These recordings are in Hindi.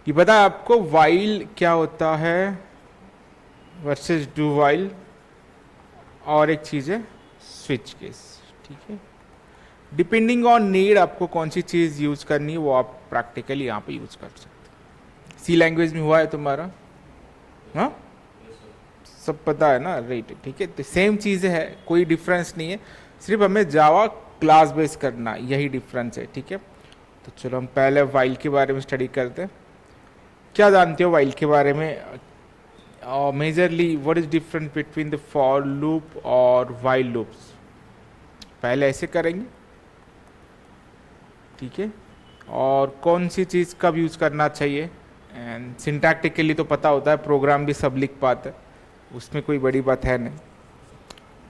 ये पता है आपको वाइल क्या होता है वर्सेस डू वाइल, और एक चीज है स्विच केस। ठीक है, डिपेंडिंग ऑन नीड आपको कौन सी चीज यूज करनी है वो आप प्रैक्टिकली यहाँ पे यूज कर सकते। सी लैंग्वेज में हुआ है तुम्हारा? हाँ, सब पता है ना, राइट? ठीक है, तो सेम चीज़ है, कोई डिफरेंस नहीं है, सिर्फ हमें जावा क्लास बेस करना, यही डिफरेंस है। ठीक है, तो चलो हम पहले वाइल के बारे में स्टडी करते हैं। क्या जानते हो वाइल के बारे में? Majorly what is difference between the for loop और वाइल लूप्स? पहले ऐसे करेंगे, ठीक है, और कौन सी चीज़ कब यूज़ करना चाहिए, एंड सिंटैक्टिकली तो पता होता है, प्रोग्राम भी सब लिख पाते हैं, उसमें कोई बड़ी बात है नहीं।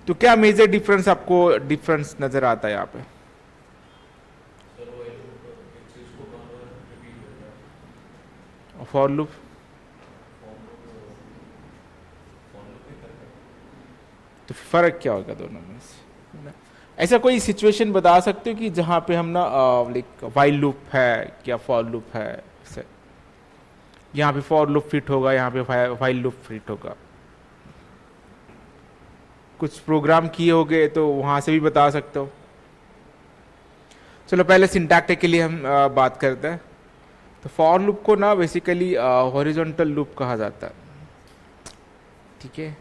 तो क्या मेजर डिफरेंस आपको डिफरेंस नजर आता है यहाँ पे? फॉर लूप, तो फर्क क्या होगा दोनों में से? ऐसा कोई सिचुएशन बता सकते हो कि जहाँ पे हम ना लाइक वाइल लूप है क्या फॉर लूप है, ऐसे यहाँ पे फॉर लूप फिट होगा, यहाँ पे वाइल लूप फिट होगा? कुछ प्रोग्राम किए होगे तो वहाँ से भी बता सकते हो। चलो पहले सिंटैक्टिकली हम बात करते हैं। तो फॉर लूप को ना बेसिकली हॉरिजॉन्टल लूप कहा जाता है। ठीक है,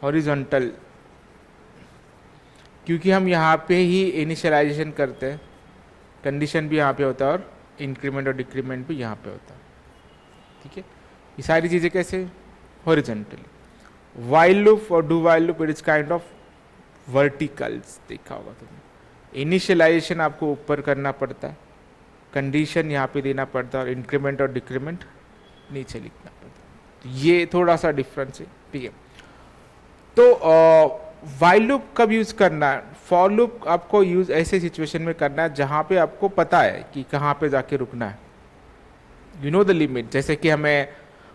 हॉरिजॉन्टल, क्योंकि हम यहाँ पे ही इनिशियलाइजेशन करते हैं, कंडीशन भी यहाँ पे होता है और इंक्रीमेंट और डिक्रीमेंट भी यहाँ पे होता है। ठीक है, ये सारी चीज़ें कैसे? हॉरिजॉन्टली। वाइल लूप और do while loop it is kind of verticals, देखा होगा तुमने। इनिशियलाइजेशन आपको ऊपर करना पड़ता है, कंडीशन यहाँ पे देना पड़ता है, और इंक्रीमेंट और डिक्रीमेंट नीचे लिखना पड़ता है। तो ये थोड़ा सा डिफरेंस है। ठीक है, तो वाइल लूप कब यूज करना है? फॉर लूप आपको यूज ऐसे सिचुएशन में करना है जहां पे आपको पता है कि कहाँ पे जाके रुकना है, यू नो द लिमिट। जैसे कि हमें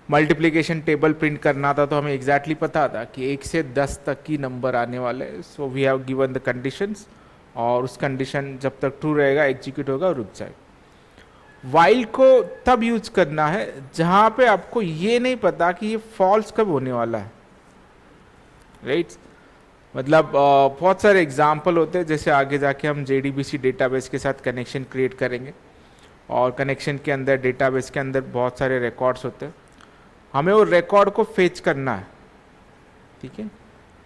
मल्टीप्लिकेशन टेबल प्रिंट करना था, तो हमें एग्जैक्टली पता था कि 1 से 10 तक की नंबर आने वाले, so we have given the conditions, और उस कंडीशन जब तक ट्रू रहेगा एग्जीक्यूट होगा और रुक जाएगा। वाइल को तब यूज करना है जहां पे आपको ये नहीं पता कि ये फॉल्स कब होने वाला है, राइट? मतलब बहुत सारे एग्जाम्पल होते हैं, जैसे आगे जाके हम JDBC डेटाबेस के साथ कनेक्शन क्रिएट करेंगे, और कनेक्शन के अंदर डेटाबेस के अंदर बहुत सारे रिकॉर्ड्स होते हैं, हमें वो रिकॉर्ड को फेच करना है। ठीक है,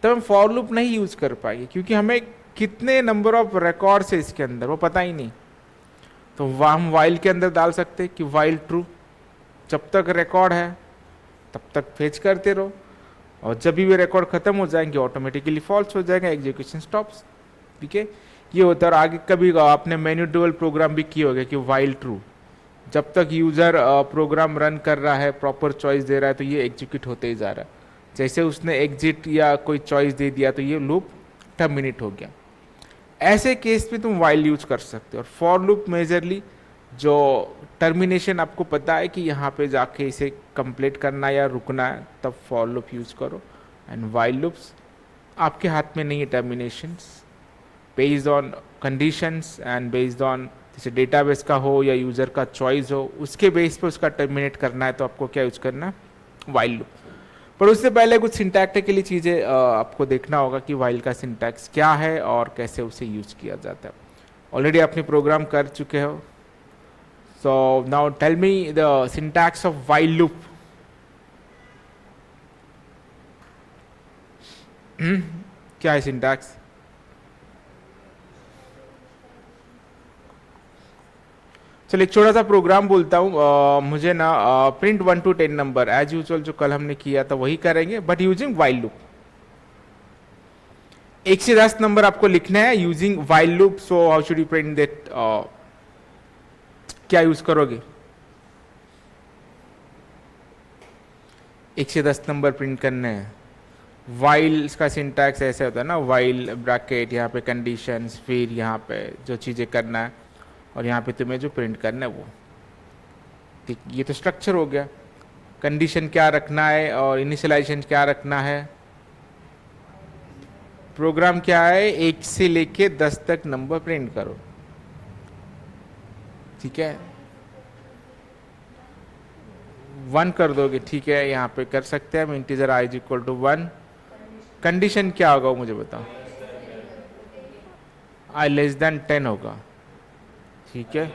तब हम फॉर लूप नहीं यूज कर पाएंगे, क्योंकि हमें कितने नंबर ऑफ रिकॉर्ड्स है इसके अंदर वो पता ही नहीं। तो हम वाइल के अंदर डाल सकते हैं कि वाइल ट्रू, जब तक रिकॉर्ड है तब तक फेच करते रहो, और जब भी वे रिकॉर्ड खत्म हो जाएंगे ऑटोमेटिकली फॉल्स हो जाएगा, एग्जीक्यूशन स्टॉप्स। ठीक है, ये होता है। और आगे कभी आपने मैन्युअल प्रोग्राम भी किए होंगे कि वाइल ट्रू, जब तक यूजर प्रोग्राम रन कर रहा है, प्रॉपर चॉइस दे रहा है, तो ये एग्जीक्यूट होते ही जा रहा है। जैसे उसने एग्जिट या कोई चॉइस दे दिया तो ये लूप टर्मिनेट हो गया। ऐसे केस में तुम वाइल यूज कर सकते हो। और फॉर लूप मेजरली जो टर्मिनेशन आपको पता है कि यहाँ पे जाके इसे कंप्लीट करना या रुकना है, तब फॉर लूप यूज करो। एंड वाइल लूप्स आपके हाथ में नहीं है, terminations based on conditions and based on, जैसे डेटाबेस का हो या यूजर का चॉइस हो, उसके बेस पे उसका टर्मिनेट करना है, तो आपको क्या यूज करना है? While loop. पर उससे पहले कुछ सिंटैक्टिकली चीज़ें आपको देखना होगा कि वाइल का सिंटैक्स क्या है और कैसे उसे यूज किया जाता है। ऑलरेडी आपने प्रोग्राम कर चुके हो, so now tell me the syntax of while loop. क्या है सिंटैक्स? चलिए एक छोटा सा प्रोग्राम बोलता हूँ, मुझे ना print 1 to 10 number, as usual जो कल हमने किया था वही करेंगे, बट यूजिंग वाइल लूप। 1 से 10 नंबर आपको लिखना है using while loop. So how should you print that? क्या यूज करोगे? 1 से 10 नंबर प्रिंट करने हैं। वाइल का सिंटैक्स ऐसे होता है ना, वाइल ब्रैकेट, यहाँ पे कंडीशंस, फिर यहाँ पे जो चीज़ें करना है, और यहाँ पे तुम्हें जो प्रिंट करना है वो। ठीक, ये तो स्ट्रक्चर हो गया। कंडीशन क्या रखना है और इनिशियलाइजेशन क्या रखना है। प्रोग्राम क्या है? 1 से लेके 10 तक नंबर प्रिंट करो। ठीक है, 1 कर दोगे, ठीक है, यहाँ पे कर सकते हैं हम integer i is equal to 1। Condition क्या होगा वो मुझे बताओ, i लेस देन 10 होगा, ठीक है,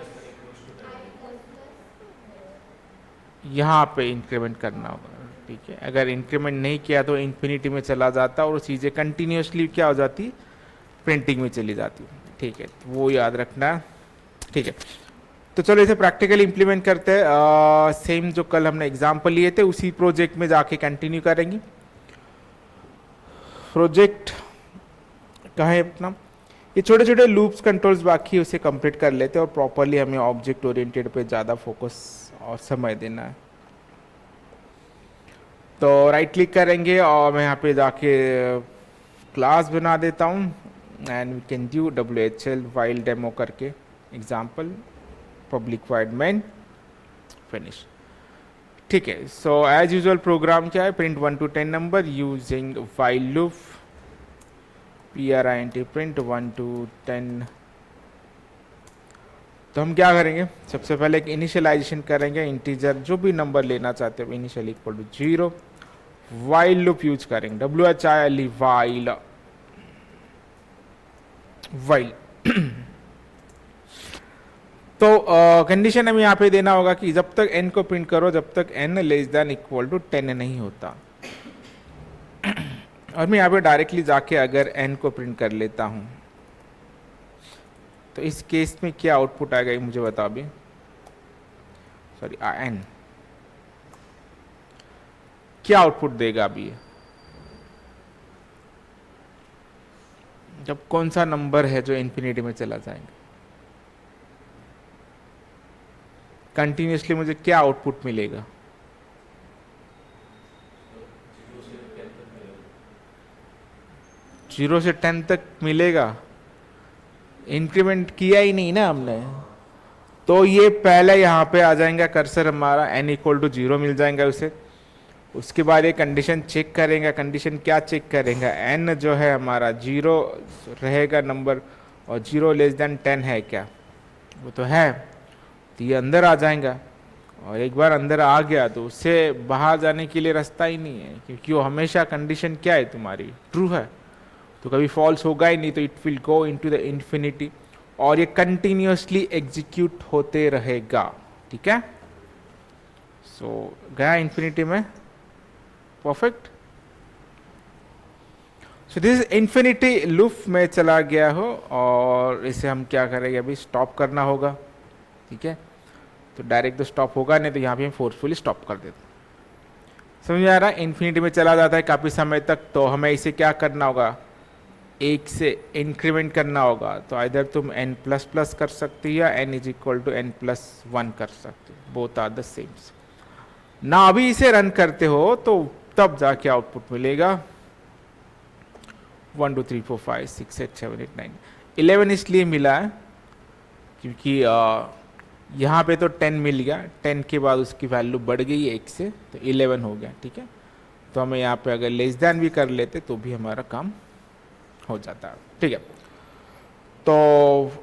यहाँ पे इंक्रीमेंट करना होगा, ठीक है। अगर इंक्रीमेंट नहीं किया तो इन्फिनिटी में चला जाता और चीज़ें कंटिन्यूसली क्या हो जाती, प्रिंटिंग में चली जाती, ठीक है, तो वो याद रखना, ठीक है। तो चलो इसे प्रैक्टिकली इंप्लीमेंट करते हैं। सेम जो कल हमने एग्जाम्पल लिए थे उसी प्रोजेक्ट में जाके कंटिन्यू करेंगे। प्रोजेक्ट कहाँ है अपना, ये छोटे छोटे लूप्स कंट्रोल्स बाकी उसे कंप्लीट कर लेते हैं और प्रॉपरली हमें ऑब्जेक्ट ओरिएंटेड पे ज़्यादा फोकस और समय देना है। तो राइट क्लिक करेंगे और मैं यहाँ पे जाके क्लास बना देता हूँ and we can do WHL while demo करके example public wide main finish, ठीक है। सो एज यूजुअल प्रोग्राम क्या है, print 1 to 10 number using while loop, print print 1 to 10। तो हम क्या करेंगे, सबसे पहले एक इनिशियलाइजेशन करेंगे, इंटीजर जो भी नंबर लेना चाहते हो initial equal to 0, while loop use करेंगे, WHILE वाइल वाइल। तो कंडीशन हमें यहाँ पे देना होगा कि जब तक n को प्रिंट करो जब तक n less than equal to 10 नहीं होता। और मैं यहाँ पे डायरेक्टली जाके अगर n को प्रिंट कर लेता हूँ तो इस केस में क्या आउटपुट आएगा ये मुझे बताओ अभी, सॉरी n क्या आउटपुट देगा अभी, जब कौन सा नंबर है जो इन्फिनिटी में चला जाएगा, कंटिन्यूसली मुझे क्या आउटपुट मिलेगा, जीरो से 10 तक मिलेगा, इंक्रीमेंट किया ही नहीं ना हमने, तो ये पहले यहाँ पे आ जाएगा कर्सर हमारा, n इक्वल टू 0 मिल जाएगा उसे। उसके बाद ये कंडीशन चेक करेंगे, कंडीशन क्या चेक करेंगे, n जो है हमारा 0 रहेगा नंबर और 0 लेस देन 10 है क्या, वो तो है, तो ये अंदर आ जाएगा। और एक बार अंदर आ गया तो उससे बाहर जाने के लिए रास्ता ही नहीं है, क्योंकि वो हमेशा कंडीशन क्या है तुम्हारी, ट्रू है, तो कभी फॉल्स होगा ही नहीं, तो it will go into the infinity और ये कंटिन्यूसली एग्जीक्यूट होते रहेगा, ठीक है। सो गया इन्फिनिटी में, perfect. So this infinity loop में चला गया हो और इसे हम क्या करेंगे, अभी स्टॉप करना होगा, ठीक है। तो डायरेक्ट तो स्टॉप होगा नहीं, तो यहाँ पे हम फोर्सफुली स्टॉप कर देते हैं। समझ में आ रहा है, इन्फिनिटी में चला जाता है काफ़ी समय तक, तो हमें इसे क्या करना होगा, 1 से इंक्रीमेंट करना होगा। तो इधर तुम n++ कर सकती हो या n is equal to n+1 कर सकते हो, बोथ आर द सेम। ना अभी इसे रन करते हो तो तब जाके आउटपुट मिलेगा 1 2 3 4 5 6 8 7 8 9 11 इसलिए मिला है क्योंकि यहाँ पे तो 10 मिल गया, 10 के बाद उसकी वैल्यू बढ़ गई 1 से, तो 11 हो गया, ठीक है। तो हमें यहाँ पे अगर लेस देन भी कर लेते तो भी हमारा काम हो जाता है, ठीक है। तो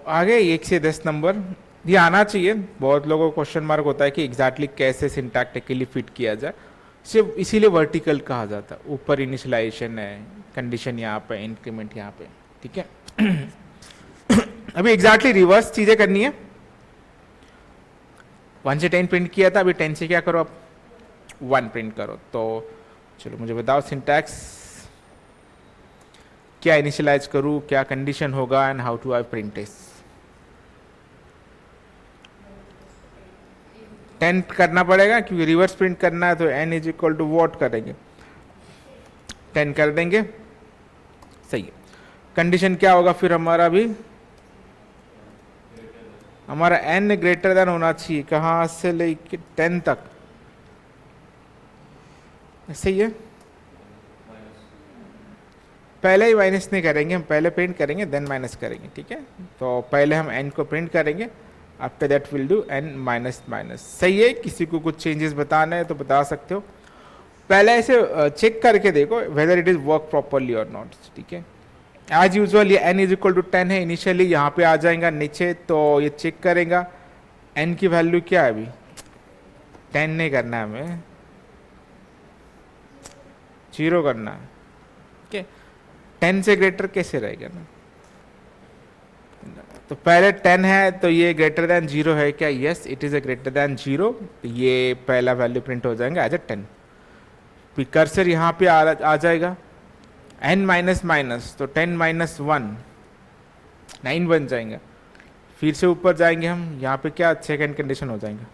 आगे 1 से 10 नंबर ये आना चाहिए। बहुत लोगों को क्वेश्चन मार्क होता है कि एग्जैक्टली कैसे सिंटैक्टिकली फिट किया जाए, सिर्फ इसीलिए वर्टिकल कहा जाता है। ऊपर इनिशियलाइजेशन है, कंडीशन यहाँ पे, इंक्रीमेंट यहाँ पे, ठीक है। अभी एग्जैक्टली रिवर्स चीजें करनी है। 1 से 10 प्रिंट किया था, अभी 10 से क्या करो, आप 1 प्रिंट करो। तो चलो मुझे बताओ सिंटैक्स क्या इनिशियलाइज करूँ, क्या कंडीशन होगा and how to I print this. 10 करना पड़ेगा क्योंकि रिवर्स प्रिंट करना है, तो n is equal to what करेंगे, 10 कर देंगे, सही है। कंडीशन क्या होगा फिर हमारा, भी हमारा n ग्रेटर देन होना चाहिए, कहाँ से लेके 10 तक, सही है। पहले ही माइनस नहीं करेंगे, हम पहले प्रिंट करेंगे देन माइनस करेंगे, ठीक है। तो पहले हम n को प्रिंट करेंगे, after that will do n minus minus, सही है। किसी को कुछ चेंजेस बताना है तो बता सकते हो, पहले ऐसे चेक करके देखो whether it is work properly और नॉट, ठीक है। एज यूजुअल ये n इज इक्वल टू 10 है, इनिशियली यहाँ पे आ जाएगा नीचे, तो ये चेक करेगा n की वैल्यू क्या है, अभी 10 नहीं करना है हमें, 0 करना है। ओके, 10 से ग्रेटर कैसे रहेगा ना, तो पहले 10 है तो ये ग्रेटर देन 0 है क्या? Yes, it is a greater than 0, तो ये पहला वैल्यू प्रिंट हो जाएगा एज अ 10। फिर कर्सर यहाँ पे आ जाएगा, n माइनस माइनस तो 10 माइनस 1 9 बन जाएगा। फिर से ऊपर जाएंगे हम, यहाँ पे क्या सेकेंड कंडीशन हो जाएगा,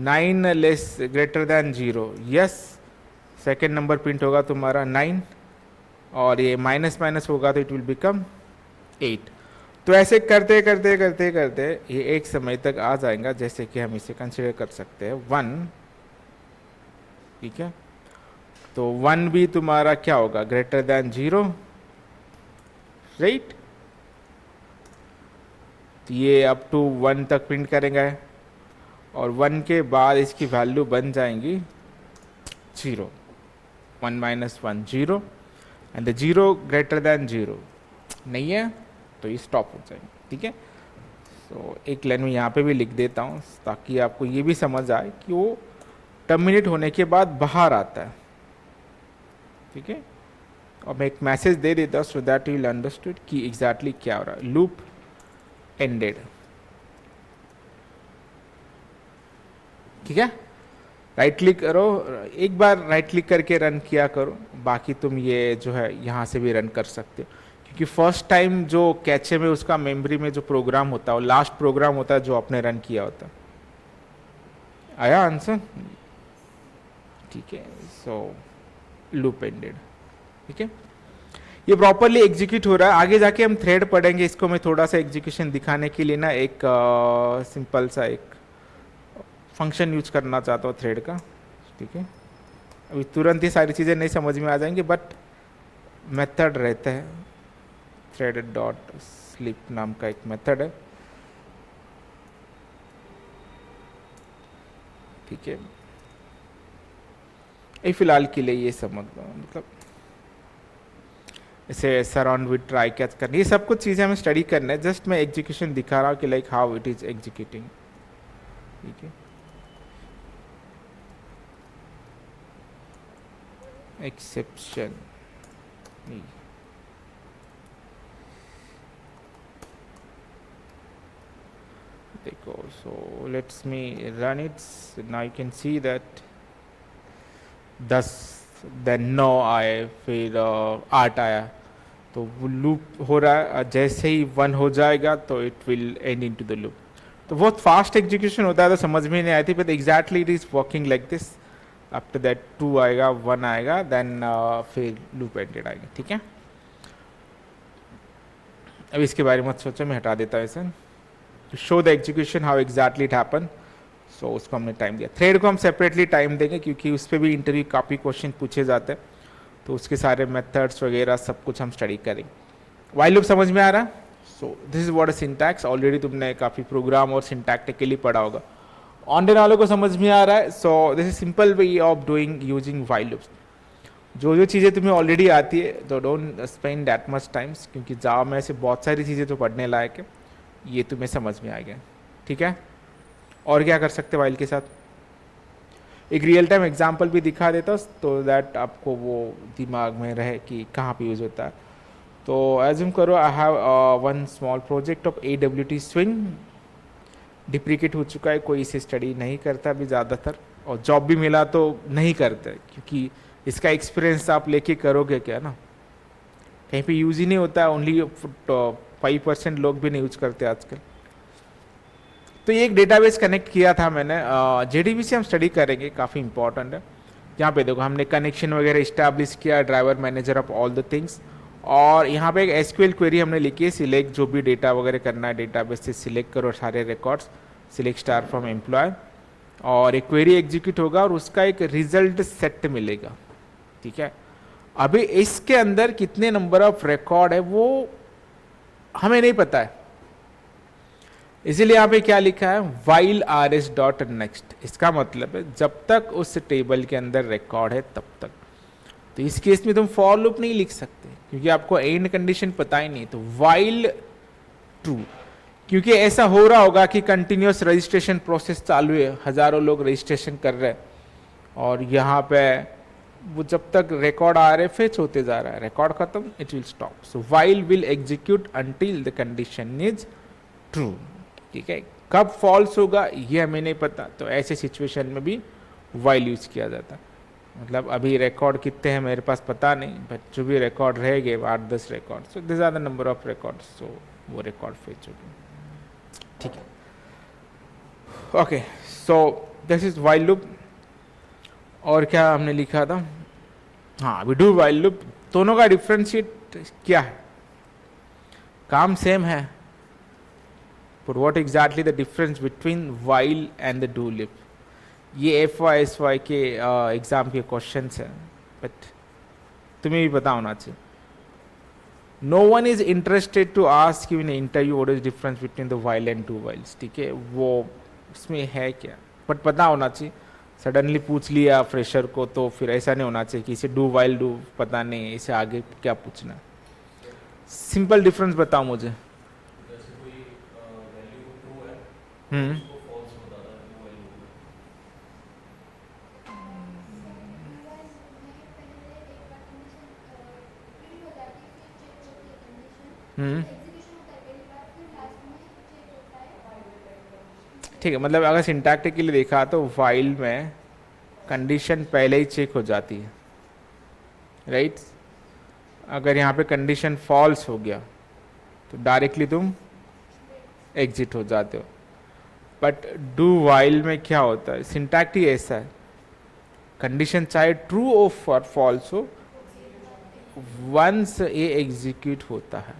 9 less greater than 0, yes, second number print होगा तुम्हारा 9, और ये माइनस माइनस होगा तो इट विल बिकम 8। तो ऐसे करते करते करते करते ये एक समय तक आ जाएगा, जैसे कि हम इसे कंसिडर कर सकते हैं 1, ठीक है। तो 1 भी तुम्हारा क्या होगा, ग्रेटर देन 0, राइट। तो ये अप टू 1 तक प्रिंट करेंगे, और 1 के बाद इसकी वैल्यू बन जाएंगी 0, 1 minus 1 0, and the 0 greater than 0 नहीं है तो ये स्टॉप हो जाएंगे, ठीक है। तो एक लाइन में यहाँ पे भी लिख देता हूँ ताकि आपको ये भी समझ आए कि वो टर्मिनेट होने के बाद बाहर आता है, ठीक है। और मैं एक मैसेज दे देता हूँ so that you will understood कि एग्जैक्टली क्या हो रहा है। लूप एंडेड, ठीक है। राइट क्लिक करो, एक बार राइट क्लिक करके रन किया करो, बाकी तुम ये जो है यहाँ से भी रन कर सकते हो, क्योंकि फर्स्ट टाइम जो कैचे में उसका मेमोरी में जो प्रोग्राम होता है वो लास्ट प्रोग्राम होता है जो आपने रन किया होता है। आया आंसर? ठीक है। सो लूप एंडेड, ठीक है। ये प्रॉपरली एग्जीक्यूट हो रहा है। आगे जाके हम थ्रेड पढ़ेंगे, इसको मैं थोड़ा सा एग्जीक्यूशन दिखाने के लिए ना एक सिंपल सा एक फंक्शन यूज करना चाहता हूँ थ्रेड का, ठीक है। अभी तुरंत ही सारी चीज़ें नहीं समझ में आ जाएंगी, बट मेथड रहता है, थ्रेड डॉट स्लिप नाम का एक मेथड है, ठीक है। फिलहाल के लिए ये समझ लो, मतलब इसे सराउंड विद ट्राई कैच करनी, ये सब कुछ चीज़ें हमें स्टडी करना है। जस्ट मैं एग्जीक्यूशन दिखा रहा हूँ कि like how it is executing, ठीक है। एक्सेप्शन देखो, so let's me run it now, you can see that 10 then 9 आए, फिर 8 आया, तो वो लूप हो रहा है। जैसे ही 1 हो जाएगा तो it will and into the loop. तो बहुत फास्ट एग्जीक्यूशन होता है, तो समझ में नहीं आई थी, but exactly it is working like this. After that 2 आएगा, 1 आएगा, देन फिर लूप एंडेड आएगा, ठीक है। अब इसके बारे में मत सोचो, मैं हटा देता हूँ इसे। To show the execution how exactly it happen, so उसको हमने टाइम दिया। थ्रेड को हम सेपरेटली टाइम देंगे क्योंकि उस पर भी इंटरव्यू काफ़ी क्वेश्चन पूछे जाते हैं, तो उसके सारे मेथड्स वगैरह सब कुछ हम स्टडी करेंगे। व्हाइल लूप समझ में आ रहा है? सो this is what a syntax, already तुमने काफ़ी प्रोग्राम और सिंटैक्टिकली पढ़ा होगा। ऑन वालों को समझ में आ रहा है? सो this is simple way of doing using while loops. जो जो चीज़ें तुम्हें ऑलरेडी आती है तो don't spend that much times, क्योंकि जावा में ऐसे बहुत सारी चीज़ें तो पढ़ने लायक है, ये तुम्हें समझ में आएगा, ठीक है। और क्या कर सकते वाइल के साथ, एक रियल टाइम एग्जांपल भी दिखा देता हूँ तो दैट आपको वो दिमाग में रहे कि कहाँ पे यूज़ होता है। तो एज्यूम करो I have one small project of AWT swing, डिप्रिकेट हो चुका है, कोई इसे स्टडी नहीं करता अभी ज़्यादातर, और जॉब भी मिला तो नहीं करते, क्योंकि इसका एक्सपीरियंस आप लेके करोगे क्या ना, कहीं पे यूज़ ही नहीं होता है, ओनली 5% लोग भी नहीं यूज करते आजकल। तो ये एक डेटाबेस कनेक्ट किया था मैंने, JDBC हम स्टडी करेंगे, काफ़ी इंपॉर्टेंट है। यहाँ पे देखो हमने कनेक्शन वगैरह इस्टेब्लिश किया, driver manager of all the things, और यहाँ पे एक SQL क्वेरी हमने लिखी है, सिलेक्ट जो भी डेटा वगैरह करना है डेटाबेस से सिलेक्ट करो सारे records, select star from employ, और एक क्वेरी एग्जीक्यूट होगा और उसका एक रिजल्ट सेट मिलेगा, ठीक है। अभी इसके अंदर कितने नंबर ऑफ रिकॉर्ड है वो हमें नहीं पता है, इसीलिए यहाँ पे क्या लिखा है, while rs डॉट नेक्स्ट। इसका मतलब है जब तक उस टेबल के अंदर रिकॉर्ड है तब तक। तो इस केस में तुम फॉर लूप नहीं लिख सकते क्योंकि आपको एंड कंडीशन पता ही नहीं, तो while ट्रू, क्योंकि ऐसा हो रहा होगा कि कंटिन्यूस रजिस्ट्रेशन प्रोसेस चालू है, हजारों लोग रजिस्ट्रेशन कर रहे हैं, और यहाँ पे वो जब तक रिकॉर्ड आ रहे फेच होते जा रहा है, रिकॉर्ड खत्म, it will stop. So while will execute until the condition is true. ठीक है, कब फॉल्स होगा ये हमें नहीं पता, तो ऐसे सिचुएशन में भी वाइल यूज किया जाता है। मतलब अभी रिकॉर्ड कितने हैं मेरे पास पता नहीं, बट जो भी रिकॉर्ड रहेंगे 8-10 record, so this are the number of record, so वो रिकॉर्ड फेच होगी। ठीक है, okay, so this is while loop. और क्या हमने लिखा था, हाँ अभी डू वाइल लूप, दोनों का डिफरेंशिएट क्या है, काम सेम है, but what exactly the difference between while and the do loop, ये FY SY के एग्जाम के क्वेश्चन हैं, बट तुम्हें भी पता होना चाहिए। No one is interested to ask you in interview what is difference between the while and do whiles. ठीक है, वो उसमें है क्या, बट पता होना चाहिए। सडनली पूछ लिया फ्रेशर को तो फिर ऐसा नहीं होना चाहिए कि इसे डू वाइल डू पता नहीं, इसे आगे क्या पूछना। सिंपल डिफरेंस बताओ मुझे। हम्म, हम्म, ठीक है, मतलब अगर सिंटैक्टिकली देखा तो वाइल में कंडीशन पहले ही चेक हो जाती है, राइट। अगर यहाँ पे कंडीशन फॉल्स हो गया तो डायरेक्टली तुम एग्जिट हो जाते हो। बट डू वाइल में क्या होता है, सिंटैक्ट ही ऐसा है, कंडीशन चाहे ट्रू और फॉल्स हो, वंस ये एग्जीक्यूट होता है,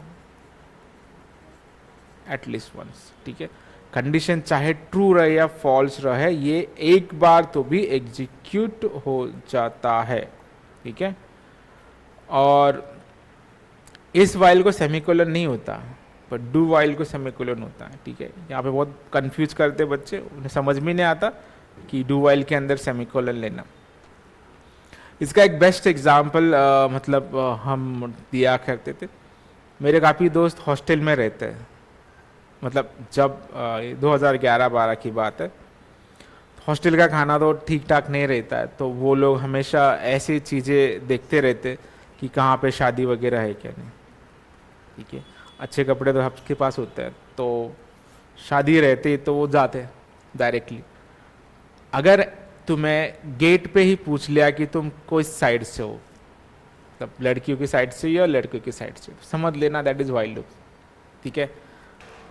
एटलीस्ट वंस। ठीक है, कंडीशन चाहे ट्रू रहे या फॉल्स रहे, ये एक बार तो भी एग्जीक्यूट हो जाता है। ठीक है, और इस वाइल को सेमीकोलन नहीं होता, पर डू वाइल को सेमीकोलन होता है। ठीक है, यहाँ पे बहुत कंफ्यूज करते बच्चे, उन्हें समझ में नहीं आता कि डू वाइल के अंदर सेमीकोलन लेना। इसका एक बेस्ट एग्जाम्पल मतलब हम दिया करते थे, मेरे काफ़ी दोस्त हॉस्टल में रहते हैं, मतलब जब 2011-12 की बात है, हॉस्टल का खाना तो ठीक ठाक नहीं रहता है, तो वो लोग हमेशा ऐसी चीज़ें देखते रहते कि कहाँ पे शादी वगैरह है क्या नहीं। ठीक है, अच्छे कपड़े तो सबके पास होते हैं, तो शादी रहती तो वो जाते डायरेक्टली। अगर तुम्हें गेट पे ही पूछ लिया कि तुम किस साइड से हो, तब लड़कियों की साइड से या लड़कियों की साइड से, समझ लेना दैट इज़ वाइल्ड लूप। ठीक है,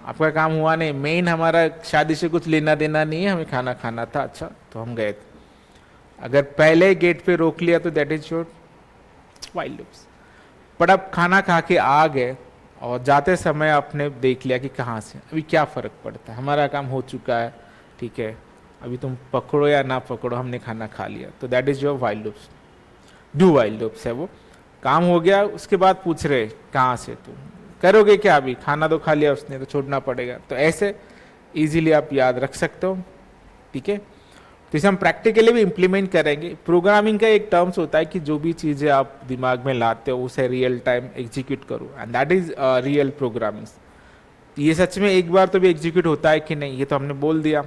आपका काम हुआ नहीं, मेन हमारा शादी से कुछ लेना देना नहीं है, हमें खाना खाना था, अच्छा तो हम गए थे। अगर पहले गेट पे रोक लिया तो that is your wild loops. पर अब खाना खा के आ गए और जाते समय आपने देख लिया कि कहाँ से, अभी क्या फ़र्क पड़ता है, हमारा काम हो चुका है। ठीक है, अभी तुम पकड़ो या ना पकड़ो, हमने खाना खा लिया, तो that is your wild loops. Do wild loops है वो, काम हो गया उसके बाद पूछ रहे कहाँ से, तुम करोगे क्या, अभी खाना तो खा लिया उसने तो छोड़ना पड़ेगा। तो ऐसे इजीली आप याद रख सकते हो। ठीक है, तो इसे हम प्रैक्टिकली भी इम्प्लीमेंट करेंगे। प्रोग्रामिंग का एक टर्म्स होता है कि जो भी चीज़ें आप दिमाग में लाते हो उसे रियल टाइम एग्जीक्यूट करो, and that is real programming. ये सच में एक बार तो भी एग्जीक्यूट होता है कि नहीं, ये तो हमने बोल दिया,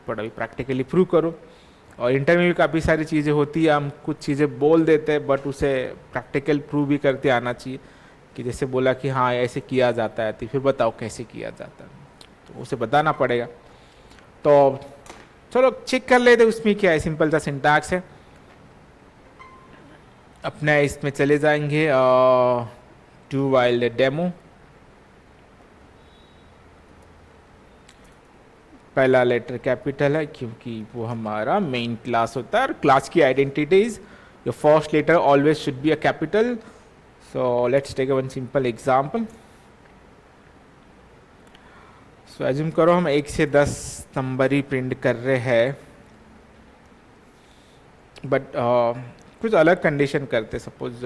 बट अभी प्रैक्टिकली प्रूव करो। और इंटर में भी काफ़ी सारी चीज़ें होती है, हम कुछ चीज़ें बोल देते हैं बट उसे प्रैक्टिकल प्रूव भी करते आना चाहिए, कि जैसे बोला कि हाँ ऐसे किया जाता है, तो फिर बताओ कैसे किया जाता है, तो उसे बताना पड़ेगा। तो चलो चेक कर लेते उसमें क्या है, सिंपल सा सिंटैक्स है। अपने इसमें चले जाएंगे डू वाइल डेमो। पहला लेटर कैपिटल है क्योंकि वो हमारा मेन क्लास होता है, और क्लास की identities your first letter always should be a capital. So let's take one simple example. So assume करो हम 1 से 10 नंबर ही प्रिंट कर रहे हैं, बट कुछ अलग कंडीशन करते, सपोज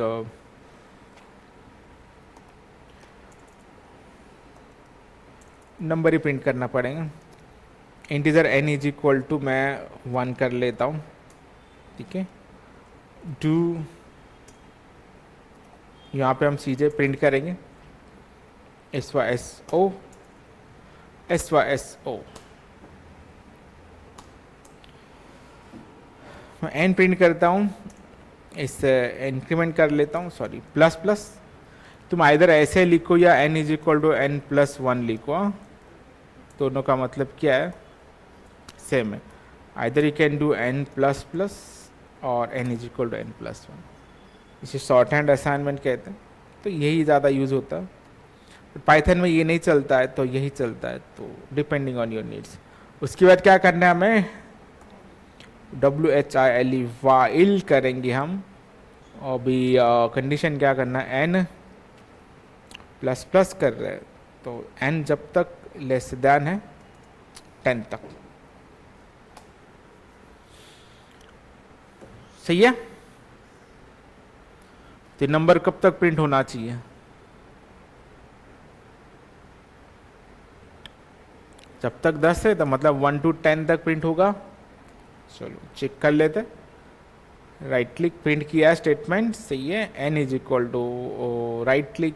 नंबर ही प्रिंट करना पड़ेगा। Integer n is equal to मैं 1 कर लेता हूँ। ठीक है, डू यहाँ पे हम चीज़ें प्रिंट करेंगे SYSO SYSO। मैं n प्रिंट करता हूँ, इस इंक्रीमेंट कर लेता हूँ, सॉरी प्लस प्लस, तुम आइधर ऐसे लिखो या n is equal to n plus one लिखो, दोनों का मतलब क्या है, सेम है। Either you can do n plus plus और n is equal to n plus one, इसे शॉर्ट हैंड असाइनमेंट कहते हैं, तो यही ज़्यादा यूज़ होता है। पाइथन में ये नहीं चलता है तो यही चलता है, तो डिपेंडिंग ऑन योर नीड्स। उसके बाद क्या करना है हमें, WHILE वाइल करेंगे हम, और भी कंडीशन क्या करना है, n प्लस प्लस कर रहे हैं तो n जब तक लेस देन है 10 तक, सही है। तो नंबर कब तक प्रिंट होना चाहिए, जब तक 10 है तो मतलब 1 to 10 तक प्रिंट होगा। चलो चेक कर लेते, राइट क्लिक प्रिंट किया स्टेटमेंट, सही है। n is equal to right click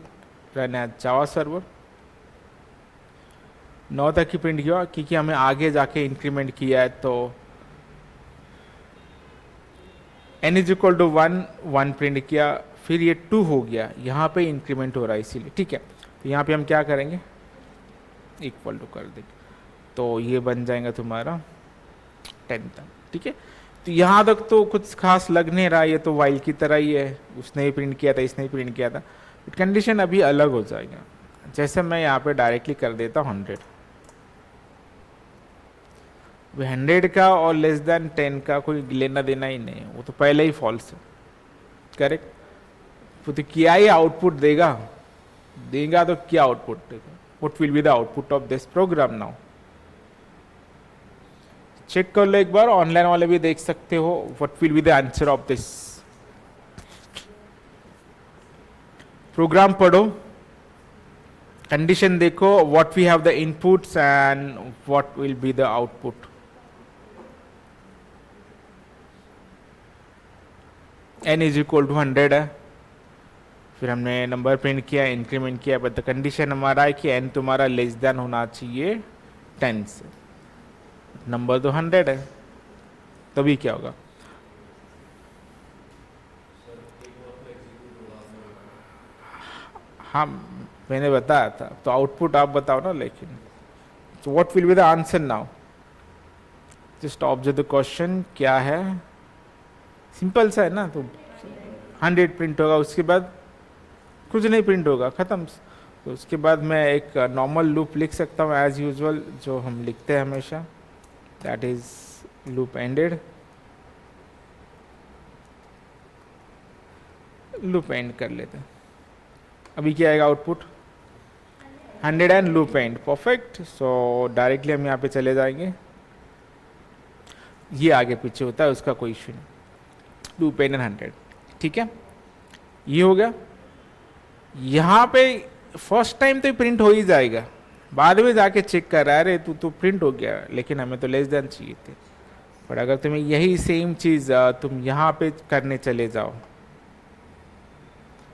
run as Java server, 9 तक ही प्रिंट किया क्योंकि हमें आगे जाके इंक्रीमेंट किया है, तो n is equal to 1 print किया, फिर ये 2 हो गया, यहाँ पे इंक्रीमेंट हो रहा है इसीलिए, ठीक है। तो यहाँ पे हम क्या करेंगे, इक्वल टू कर देंगे, तो ये बन जाएगा तुम्हारा 10 तक, ठीक है। तो यहाँ तक तो कुछ खास लग नहीं रहा, ये तो वाइल की तरह ही है, उसने ही प्रिंट किया था, इसने ही प्रिंट किया था, बट कंडीशन अभी अलग हो जाएगा। जैसे मैं यहाँ पे डायरेक्टली कर देता हूँ 100, 100 का और लेस देन 10 का कोई लेना देना ही नहीं, वो तो पहले ही फॉल्स है, करेक्ट। तो क्या ही आउटपुट देगा तो क्या आउटपुट देगा, what will be the output of this program now. Check कर लो एक बार, ऑनलाइन वाले भी देख सकते हो, what will be the answer of this. Program पढ़ो, कंडीशन देखो, what we have the inputs and what will be the output. n is equal to 100 है, फिर हमने नंबर प्रिंट किया, इंक्रीमेंट किया, बट द कंडीशन हमारा है कि n तुम्हारा लेस देन होना चाहिए 10 से, नंबर तो 100 है, तभी क्या होगा, हाँ मैंने बताया था, तो आउटपुट आप बताओ ना, लेकिन तो what will be the answer now, just observe the question क्या है, सिंपल सा है ना। तो 100 प्रिंट होगा, उसके बाद कुछ नहीं प्रिंट होगा, ख़त्म। तो उसके बाद मैं एक नॉर्मल लूप लिख सकता हूँ एज यूजुअल, जो हम लिखते हैं हमेशा, that is loop ended, loop and कर लेते हैं। अभी क्या आएगा output, 100 and loop and, perfect. So directly हम यहाँ पे चले जाएंगे, ये आगे पीछे होता है उसका कोई इशू नहीं, लूप एंड 100, ठीक है। ये हो गया, यहाँ पे फर्स्ट टाइम तो प्रिंट हो ही जाएगा, बाद में जाके चेक कर रहा है, अरे तू तो प्रिंट हो गया, लेकिन हमें तो लेस देन चाहिए थे। पर अगर तुम्हें यही सेम चीज़ तुम यहाँ पे करने चले जाओ,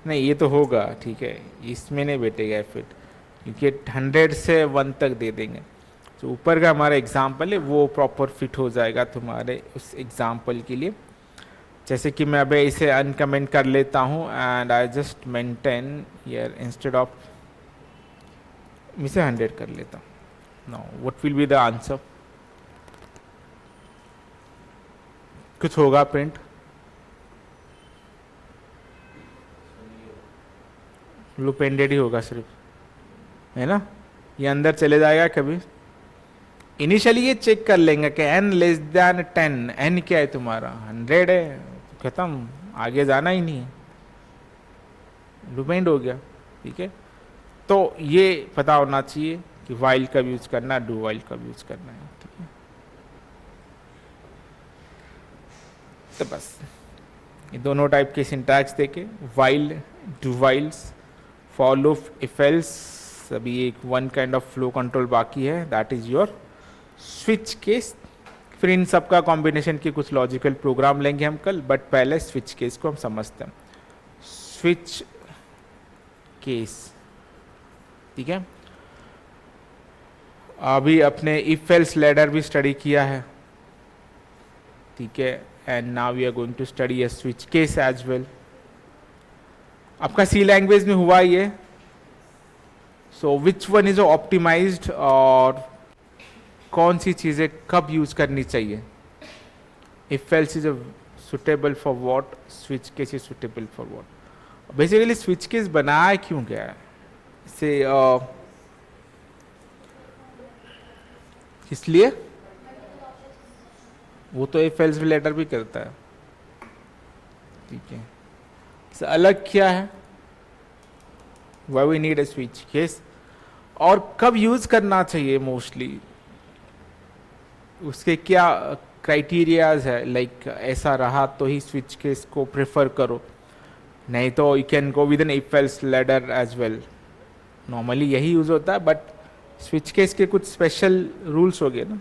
नहीं ये तो होगा, ठीक है, इसमें नहीं बैठेगा फिर, क्योंकि 100 से 1 तक दे देंगे। जो ऊपर का हमारा एग्जाम्पल है वो प्रॉपर फिट हो जाएगा तुम्हारे उस एग्जाम्पल के लिए। जैसे कि मैं अभी इसे अनकमेंट कर लेता हूँ, and I just maintain here instead of, इसे 100 कर लेता हूँ। Now what will be the answer, कुछ होगा प्रिंट, लूप एंडेड ही होगा सिर्फ, है ना। ये अंदर चले जाएगा कभी, इनिशियली ये चेक कर लेंगे कि n लेस देन 10, n क्या है तुम्हारा 100 है, खत्म, आगे जाना ही नहीं है, लूप एंड हो गया, ठीक है। तो ये पता होना चाहिए कि वाइल कब यूज करना है, डू वाइल कब यूज करना है, ठीक है। तो बस ये दोनों टाइप के सिंटैक्स देखे, while, do whiles, for loop, if else, अभी एक one kind of flow control बाकी है, that is your switch case. फिर इन सब का कॉम्बिनेशन के कुछ लॉजिकल प्रोग्राम लेंगे हम कल, बट पहले स्विच केस को हम समझते हैं। स्विच केस, ठीक है। अभी अपने इफ एल्स लैडर भी स्टडी किया है, ठीक है, and now we are going to study a switch case as well. आपका सी लैंग्वेज में हुआ ये। So which one is optimised, और कौन सी चीजें कब यूज करनी चाहिए। If else is suitable for what, switch case is suitable for what. Basically switch case बनाया क्यों गया है, से इसलिए वो तो इफ एल्स लेटर भी करता है, ठीक है। इससे अलग क्या है, why we need a switch case, और कब यूज करना चाहिए मोस्टली, उसके क्या क्राइटेरियाज है। लाइक ऐसा रहा तो ही स्विच केस को प्रेफर करो, नहीं तो you can go with an if else ladder as well. Normally यही यूज होता है, बट स्विच केस के कुछ स्पेशल रूल्स हो गए ना।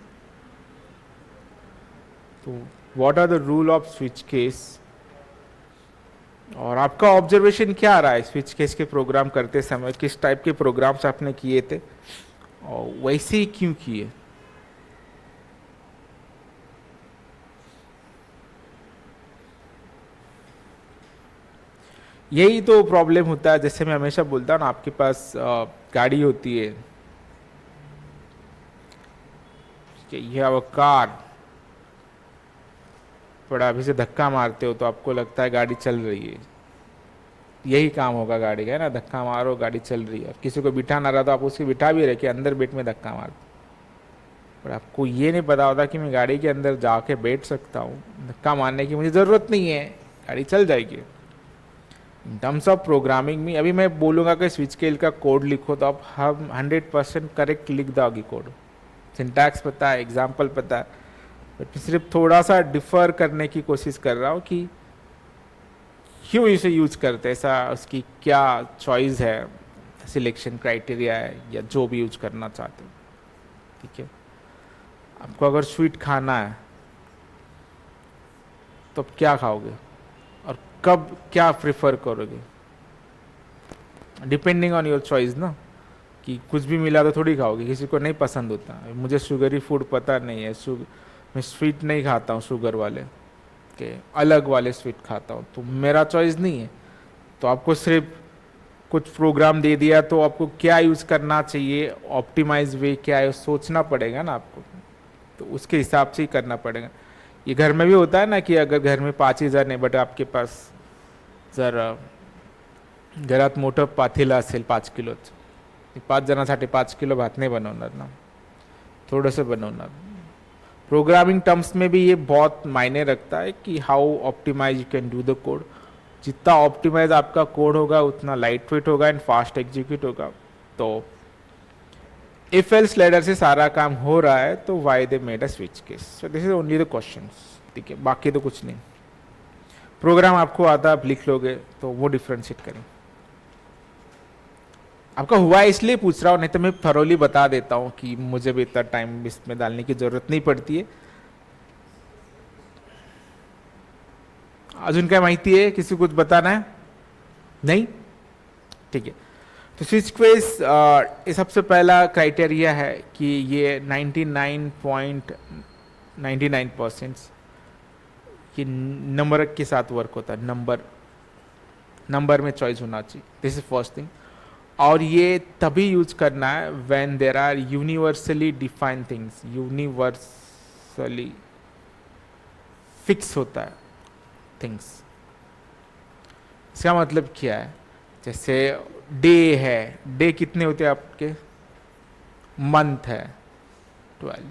तो what are the rule of switch case, और आपका ऑब्जर्वेशन क्या आ रहा है स्विच केस के प्रोग्राम करते समय, किस टाइप के प्रोग्राम्स आपने किए थे और वैसे ही क्यों किए। यही तो प्रॉब्लम होता है, जैसे मैं हमेशा बोलता हूँ ना, आपके पास गाड़ी होती है, यह हैव अ कार, बड़ा अभी से धक्का मारते हो तो आपको लगता है गाड़ी चल रही है। यही काम होगा गाड़ी का, है ना, धक्का मारो गाड़ी चल रही है। किसी को बिठाना रहा तो आप उसको बिठा भी रहे कि अंदर बैठ में धक्का मार, पर आपको ये नहीं पता होता कि मैं गाड़ी के अंदर जाके बैठ सकता हूँ, धक्का मारने की मुझे ज़रूरत नहीं है, गाड़ी चल जाएगी। इन टर्म्स ऑफ प्रोग्रामिंग में अभी मैं बोलूँगा कि स्विच केल का कोड लिखो तो आप हम 100% करेक्ट लिख दोगे कोड, सिंटैक्स पता है, एग्जाम्पल पता है, बट सिर्फ थोड़ा सा डिफर करने की कोशिश कर रहा हूँ कि क्यों इसे यूज करते हैं, ऐसा उसकी क्या चॉइस है, सिलेक्शन क्राइटेरिया है, या जो भी यूज करना चाहते हो, ठीक है। आपको अगर स्वीट खाना है तो आप क्या खाओगे और कब क्या प्रेफर करोगे, डिपेंडिंग ऑन योर चॉइस ना, कि कुछ भी मिला तो थोड़ी खाओगे, किसी को नहीं पसंद होता। मुझे शुगरी फूड पता नहीं है, मैं स्वीट नहीं खाता हूँ, शुगर वाले के अलग वाले स्वीट खाता हूँ, तो मेरा चॉइस नहीं है। तो आपको सिर्फ कुछ प्रोग्राम दे दिया तो आपको क्या यूज़ करना चाहिए, ऑप्टिमाइज वे क्या है, सोचना पड़ेगा ना आपको, तो उसके हिसाब से ही करना पड़ेगा। ये घर में भी होता है ना कि अगर घर में 5 जण आहे बट आपके पास जर घरात मोठं पातेलं असेल 5 किलोचं, 5 जणांसाठी 5 किलो भात नाही बनवणार ना, थोडंसं बनवणार। प्रोग्रामिंग टर्म्स में भी ये बहुत मायने रखता है कि how optimise you can do the code. जितना ऑप्टिमाइज आपका कोड होगा उतना लाइट वेट होगा एंड फास्ट एग्जीक्यूट होगा। तो इफ एल्स लेडर से सारा काम हो रहा है तो why they made a switch case, so this is only the question, ठीक है, बाकी तो कुछ नहीं। प्रोग्राम आपको आता आप लिख लोगे तो वो डिफ्रेंशिएट करें। आपका हुआ है इसलिए पूछ रहा हूँ, नहीं तो मैं थरोली बता देता हूँ कि मुझे भी इतना टाइम इसमें डालने की जरूरत नहीं पड़ती है। अजून काय माहिती है, किसी को कुछ बताना है, नहीं, ठीक है। तो स्विच केस ये सबसे पहला क्राइटेरिया है कि ये 99.99% कि नंबर के साथ वर्क होता है, नंबर में चॉइस होना चाहिए, दिस इज फर्स्ट थिंग। और ये तभी यूज करना है when there are universally defined things, universally fix होता है थिंग्स। इसका मतलब क्या है, जैसे डे है, डे कितने होते हैं आपके, मंथ है 12,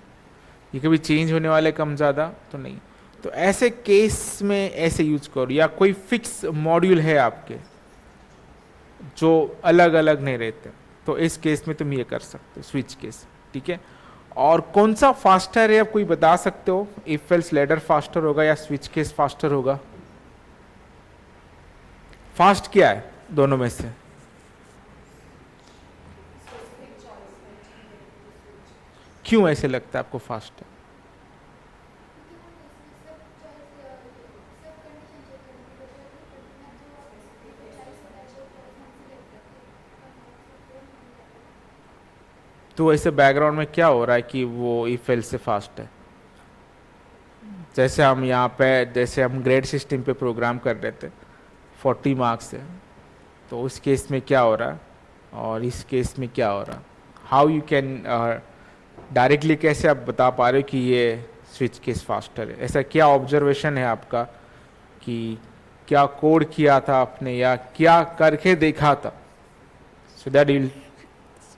ये कभी चेंज होने वाले कम ज़्यादा तो नहीं। तो ऐसे केस में ऐसे यूज करो, या कोई फिक्स मॉड्यूल है आपके जो अलग अलग नहीं रहते, तो इस केस में तुम ये कर सकते हो, स्विच केस, ठीक है। और कौन सा फास्टर है आप कोई बता सकते हो, इफ एल्स लेडर फास्टर होगा या स्विच केस फास्टर होगा। फास्ट क्या है दोनों में से, क्यों ऐसे लगता है आपको फास्ट है। तो ऐसे बैकग्राउंड में क्या हो रहा है कि वो इफ एल्स से फास्ट है। जैसे हम यहाँ पे, जैसे हम ग्रेड सिस्टम पे प्रोग्राम कर रहे थे 40 मार्क्स है, तो उस केस में क्या हो रहा है और इस केस में क्या हो रहा, हाउ यू कैन डायरेक्टली कैसे आप बता पा रहे हो कि ये स्विच केस फास्टर है। ऐसा क्या ऑब्जर्वेशन है आपका कि क्या कोड किया था आपने या क्या करके देखा था, सो दैट यू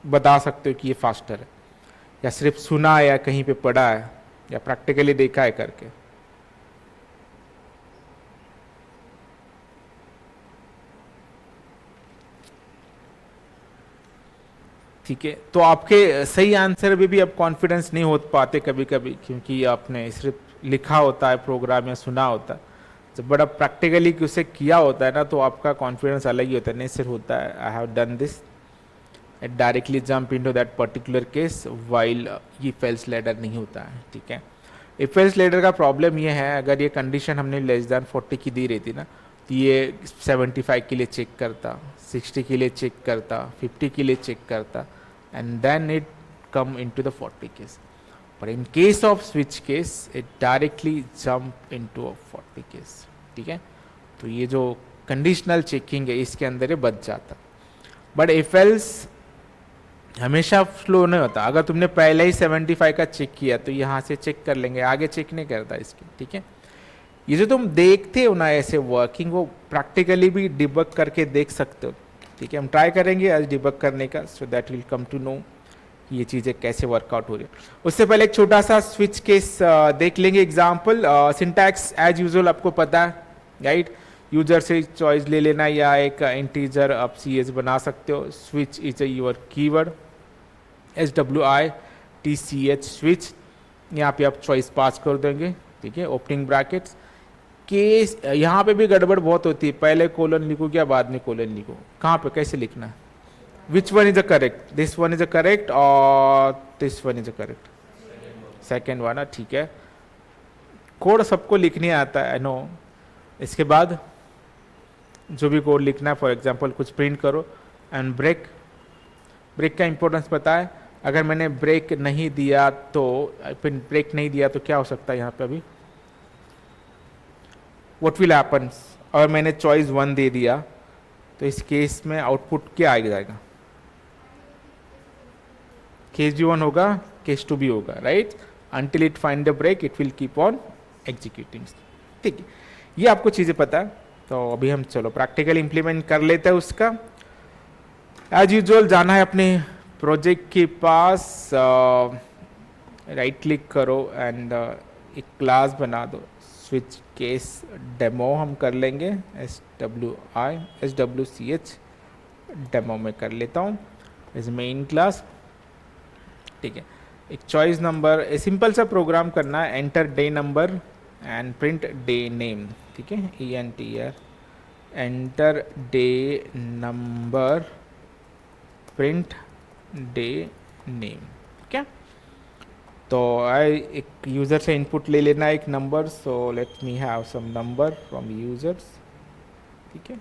बता सकते हो कि ये फास्टर है, या सिर्फ सुना है या कहीं पे पढ़ा है या प्रैक्टिकली देखा है करके। ठीक है, तो आपके सही आंसर में भी अब कॉन्फिडेंस नहीं हो पाते कभी कभी, क्योंकि आपने सिर्फ लिखा होता है प्रोग्राम या सुना होता है। जब बड़ा प्रैक्टिकली उसे किया होता है ना, तो आपका कॉन्फिडेंस अलग ही होता है, नहीं सिर्फ होता है I have done this and directly jump into that particular case, while if else ladder नहीं होता है। ठीक है, इफ एल्स लेटर का प्रॉब्लम ये है, अगर ये कंडीशन हमने लेस देन 40 की दी रहती ना, तो ये 75 के लिए चेक करता, 60 के लिए चेक करता, 50 के लिए चेक करता, and then it come into the 40 case. But in case of switch case, it directly jump into a 40 case. ठीक है, तो ये जो कंडीशनल चेकिंग है इसके अंदर ये बच जाता। बट इफ एल्स हमेशा फ्लो नहीं होता। अगर तुमने पहले ही 75 का चेक किया तो यहाँ से चेक कर लेंगे, आगे चेक नहीं करता इसकी। ठीक है, ये जो तुम देखते हो ना ऐसे वर्किंग, वो प्रैक्टिकली भी डिबग करके देख सकते हो। ठीक है, हम ट्राई करेंगे आज डिबग करने का, so that will come to know ये चीज़ें कैसे वर्कआउट हो रही है। उससे पहले एक छोटा सा स्विच केस देख लेंगे एग्जांपल। सिंटैक्स एज यूजुअल आपको पता है, राइट। यूजर से चॉइस ले लेना या एक इंटीजर आप सी बना सकते हो। Switch is your keyword, SWITCH switch, यहाँ पे आप चॉइस पास कर देंगे। ठीक है, ओपनिंग ब्रैकेट्स। केस यहाँ पे भी गड़बड़ बहुत होती है, पहले कोलन लिखो क्या बाद में कोलन लिखो, कहाँ पे कैसे लिखना है, which one is a correct, this one is a correct और this one is a correct, second one. ठीक है, कोड सबको लिखने आता है, आई नो। इसके बाद जो भी कोड लिखना है, फॉर एग्जांपल कुछ प्रिंट करो एंड ब्रेक। ब्रेक का इंपॉर्टेंस पता है, अगर मैंने ब्रेक नहीं दिया तो, ब्रेक नहीं दिया तो क्या हो सकता है यहाँ पे अभी, व्हाट विल हैपन। और मैंने चॉइस 1 दे दिया तो इस केस में आउटपुट क्या आ जाएगा, केस भी 1 होगा, केस 2 भी होगा, right. Until it find the break it will keep on executing. ठीक है, ये आपको चीज़ें पता है। तो अभी हम चलो प्रैक्टिकल इंप्लीमेंट कर लेते हैं उसका। एज यूजुअल जाना है अपने प्रोजेक्ट के पास, राइट क्लिक करो एंड एक क्लास बना दो, स्विच केस डेमो हम कर लेंगे, SWCH डेमो में कर लेता हूँ इस मेन क्लास। ठीक है, एक चॉइस नंबर, सिंपल सा प्रोग्राम करना है, enter day number and print day name. ठीक है, ENTR, enter day number print day name. क्या, तो एक यूज़र से इनपुट ले लेना एक number, so let me have some number from users. ठीक है,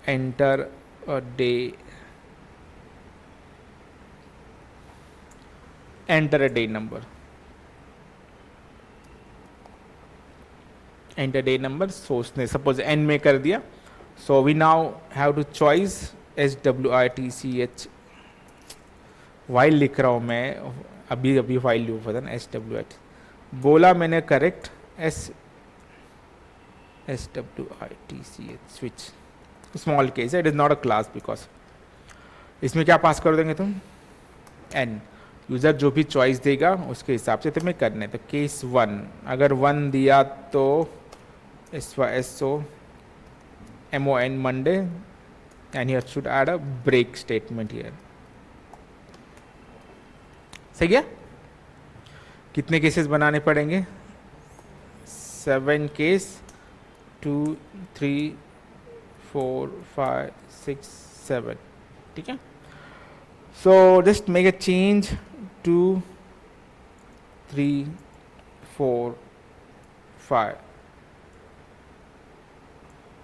enter a day, enter a day number, enter day number. सोचने सपोज n में कर दिया, so we now have to choice SWITCH, while लिख रहा हूँ मैं, अभी अभी वाइल लूप बता ना, SWIT बोला मैंने correct, SWITCH switch, small case है, it is not a class because इसमें क्या पास कर देंगे तुम, n। यूज़र जो भी चॉइस देगा उसके हिसाब से तुम्हें करना है। तो केस 1, अगर 1 दिया तो SYSOMON Monday and here should add a break statement here. सही है, कितने केसेस बनाने पड़ेंगे, 7 केस, 2 3 4 5 6 7। ठीक है, so just make a change 2 3 4 5,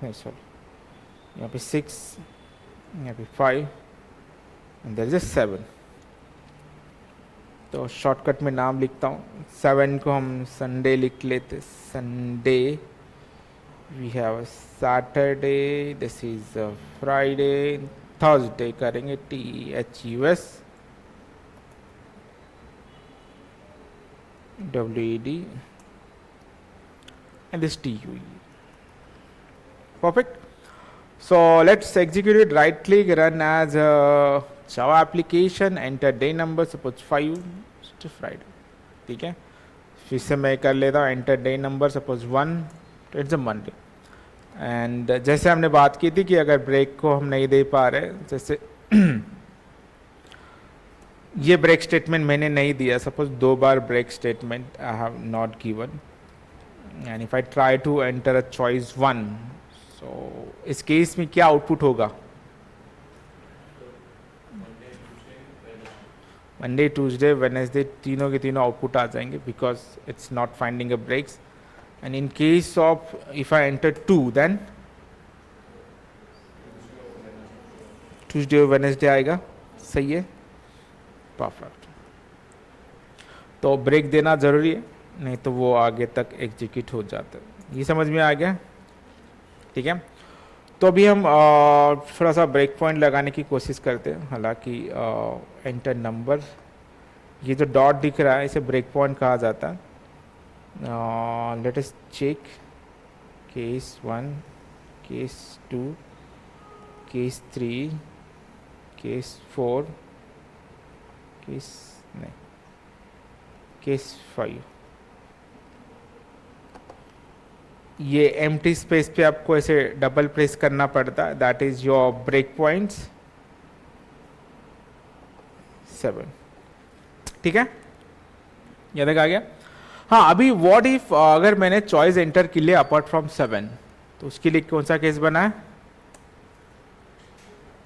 नहीं सॉरी, यहाँ पे 6, यहाँ पे 5 एंड देयर इज अ 7। तो शॉर्टकट में नाम लिखता हूँ, 7 को हम संडे लिख लेते, Sunday. We have Saturday, this is Friday, Thursday करेंगे THUS WED and this TUE. Perfect. So let's execute it. Right click, run as a Java application, enter day number, suppose 5, Friday. ठीक है, फिर से मैं कर लेता हूँ एंटर डे नंबर, सपोज 1, तो इट्स अ मंडे। एंड जैसे हमने बात की थी कि अगर ब्रेक को हम नहीं दे पा रहे, जैसे ये ब्रेक स्टेटमेंट मैंने नहीं दिया, सपोज 2 बार break statement I have not given, and if I try to enter a choice 1, so इस केस में क्या आउटपुट होगा? मंडे, ट्यूसडे, वेडनेसडे, तीनों के तीनों आउटपुट आ जाएंगे, because it's not finding a breaks. And in case of if I enter 2, then Tuesday और वेडनेसडे आएगा। सही है, परफेक्ट। तो ब्रेक देना ज़रूरी है, नहीं तो वो आगे तक एग्जीक्यूट हो जाता है। ये समझ में आ गया? ठीक है, तो अभी हम थोड़ा सा ब्रेक पॉइंट लगाने की कोशिश करते हैं। हालांकि एंटर नंबर, ये जो डॉट दिख रहा है इसे ब्रेक पॉइंट कहा जाता है। Let us check case 1, case 2, case 3, case 4, case 5। ये एम्प्टी स्पेस पे आपको ऐसे डबल प्रेस करना पड़ता है, that is your break points 7। ठीक है, ये तक आ गया? हाँ, अभी व्हाट इफ अगर मैंने चॉइस एंटर की लिया अपार्ट फ्रॉम 7, तो उसके लिए कौन सा केस बना है?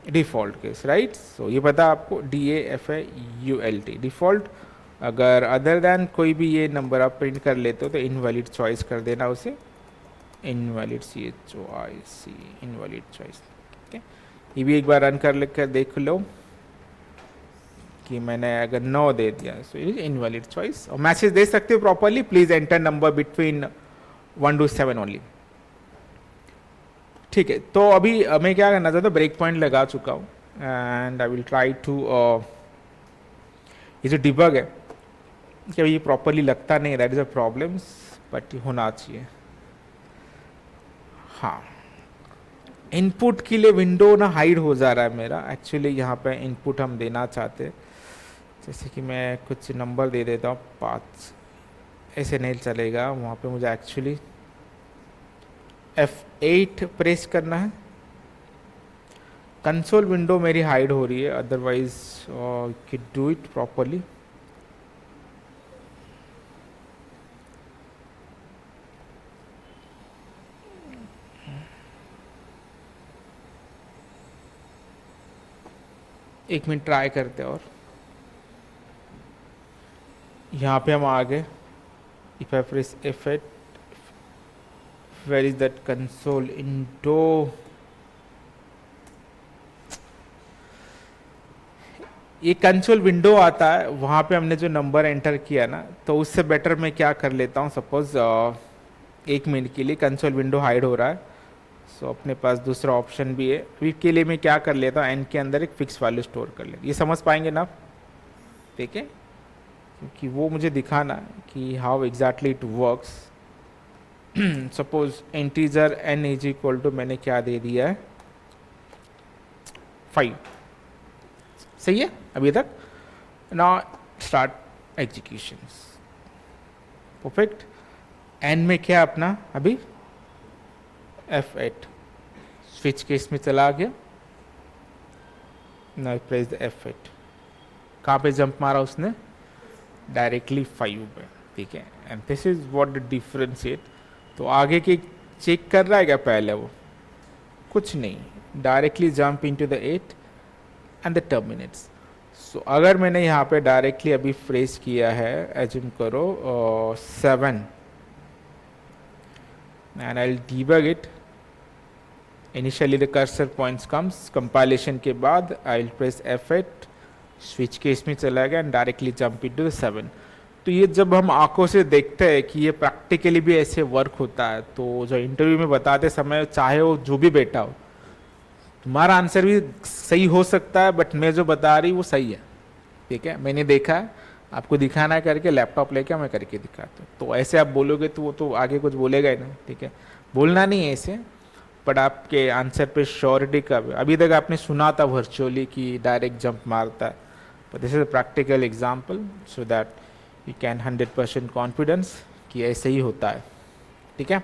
Default case, right? सो ये पता आपको, DAFAULT डिफॉल्ट। अगर अदर देन कोई भी ये नंबर आप प्रिंट कर लेते हो तो इनवैलिड चॉइस कर देना उसे, इनवैलिड CHOIC, इनवैलिड चॉइस। ठीक है, ये भी एक बार रन कर लेकर देख लो कि मैंने अगर 9 दे दिया so it is invalid choice. और मैसेज दे सकते हो properly, please enter number between 1 to 7 only. ठीक है, तो अभी मैं क्या करना चाहता हूँ, ब्रेक पॉइंट लगा चुका हूँ and I will try to, ये जो डिबग है कि ये प्रॉपरली लगता नहीं, that is a problems, but होना चाहिए। हाँ, इनपुट के लिए विंडो ना हाइड हो जा रहा है मेरा। एक्चुअली यहाँ पे इनपुट हम देना चाहते हैं, जैसे कि मैं कुछ नंबर दे देता हूँ 5, ऐसे नहीं चलेगा। वहाँ पे मुझे एक्चुअली F8 प्रेस करना है। कंसोल विंडो मेरी हाइड हो रही है, otherwise can do it properly. एक मिनट ट्राई करते हैं। और यहाँ पे हम आ गए, if I press F8, where is that console window? ये कंसोल विंडो आता है, वहाँ पे हमने जो नंबर एंटर किया ना, तो उससे बेटर मैं क्या कर लेता हूँ, सपोज 1 मिनट के लिए कंसोल विंडो हाइड हो रहा है, सो अपने पास दूसरा ऑप्शन भी है। अभी के लिए मैं क्या कर लेता हूँ, एन के अंदर एक फिक्स वैल्यू स्टोर कर लेता। ये समझ पाएंगे ना आप? ठीक है, क्योंकि वो मुझे दिखाना कि how exactly it works. Suppose integer n is equal to, मैंने क्या दे दिया है, 5। सही है अभी तक? Now start executions. Perfect. n में क्या अपना अभी F8, स्विच केस में चला गया। Now press the F8। कहाँ पे जंप मारा उसने? डायरेक्टली 5 पे। ठीक है, and this is what the differentiate. तो आगे की चेक कर रहा है क्या पहले? वो कुछ नहीं, directly jump into the 8 and the terminates. So अगर मैंने यहाँ पे डायरेक्टली अभी फ्रेज किया है, एज्यूम करो 7, and I will debug it, initially the cursor points comes, compilation के बाद I will press F8, switch case में चला गया and directly jump into the 7। तो ये जब हम आंखों से देखते हैं कि ये प्रैक्टिकली भी ऐसे वर्क होता है, तो जो इंटरव्यू में बताते समय चाहे वो जो भी बैठा हो, तुम्हारा आंसर भी सही हो सकता है, बट मैं जो बता रही वो सही है, ठीक है, मैंने देखा है, आपको दिखाना है करके लैपटॉप लेके मैं करके दिखाता हूँ। तो ऐसे आप बोलोगे तो वो तो आगे कुछ बोलेगा ही ना, ठीक है, बोलना नहीं है ऐसे, बट आपके आंसर पे श्योरिटी का अभी तक आपने सुना था वर्चुअली कि डायरेक्ट जंप मारता है, but this is a practical example so that you can 100% confidence कि ऐसे ही होता है, ठीक है,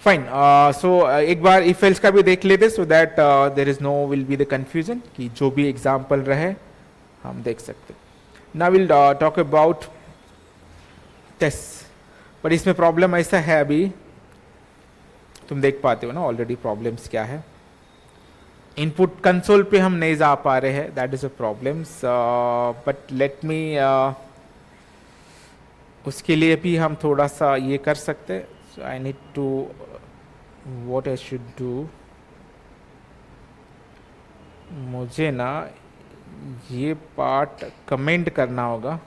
फाइन। सो एक बार इफ एल्स का भी देख लेते so that there is no will be the confusion कि जो भी एग्जाम्पल रहे हम देख सकते। Now will talk about test, पर इसमें प्रॉब्लम ऐसा है, अभी तुम देख पाते हो ना ऑलरेडी प्रॉब्लम्स क्या है। इनपुट कंसोल पे हम नहीं जा पा रहे हैं, that is a problems, but let me उसके लिए भी हम थोड़ा सा ये कर सकते हैं। So I need to what I should do, मुझे ना ये पार्ट कमेंट करना होगा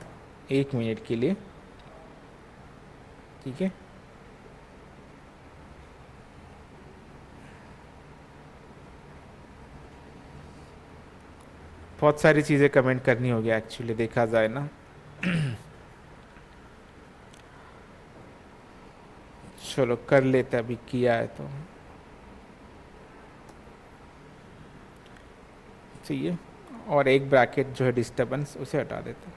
1 मिनट के लिए, ठीक है, बहुत सारी चीज़ें कमेंट करनी होगी एक्चुअली देखा जाए ना। चलो कर लेते, अभी किया है तो चाहिए, और एक ब्रैकेट जो है डिस्टर्बेंस उसे हटा देते हैं।